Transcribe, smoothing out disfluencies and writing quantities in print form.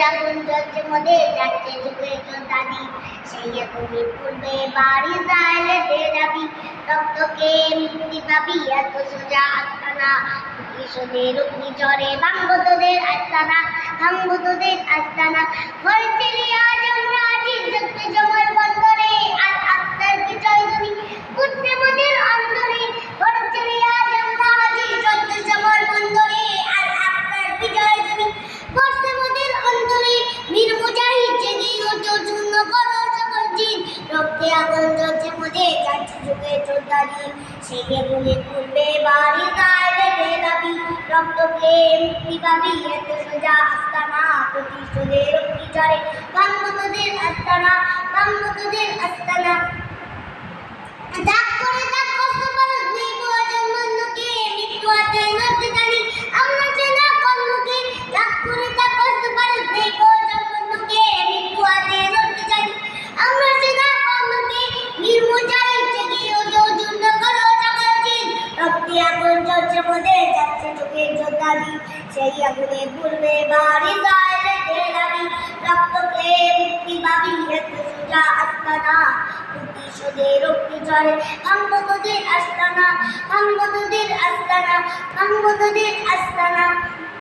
আগুন জ্বলছে মধ্যে যাচ্ছে যুগে দাদি সেই আগুনে পূর্বে বাড়ি যায় দাবি রক্তকে মুক্তি পাবি এত সোজা আস্তানা কিশোদের অগ্নি জ্বরে ভাঙবো তোদের আস্তানা ভাঙবো তোদের আস্তানা হয়েছে আজ আমরা আজি যুক্তি জমল বন্দরে আর আত্মার বিজয় ধ্বনি উঠছে মোদের অন্তরে হয়েছে আজ আমরা আজি যুক্তি জমল বন্দরে আর আত্মার বিজয় ধ্বনি বসছে মোদের অন্তরে বীর মুজাহিদ জেগে ওঠো চূর্ণ করো সকল জিন রক্তে আগুন জ্বলছে মোদের যাচ্ছে যুগে যোদ্ধারি সেই আগুনে পূর্বে বাড়ি যায় দাবি রক্তকে মুক্তি পাবি এত সোজা আস্তানা প্রতিশোধের অগ্নি জ্বরে ভাঙবো তোদের আস্তানা ভাঙবো তোদের আস্তানা ডাক করে ডাক কষ্ট পারত নেই প্রয়োজন বন্ধুকে মৃত্যু হাতে নড়তে জানি আমরা চেনা কর্মকে ডাক করে ডাক কষ্ট পারত নেই প্রয়োজন বন্ধুকে মৃত্যু হাতে নড়তে জানি আমরা চেনা কর্মকে বীর মুজাহিদ জেগে ওঠো চূর্ণ করো সকল জিন রক্তে আগুন জ্বলছে মোদের যাচ্ছে চোখে যোদ্ধারি সেই আগুনে পূর্বে বাড়ি যায় দাবি রক্তকে মুক্তি পাবি এত সোজা আস্তানা প্রতিশোধের অগ্নি জ্বরে ভাঙবো তোদের আস্তানা ভাঙবো তোদের আস্তানা ভাঙবো তোদের আস্তানা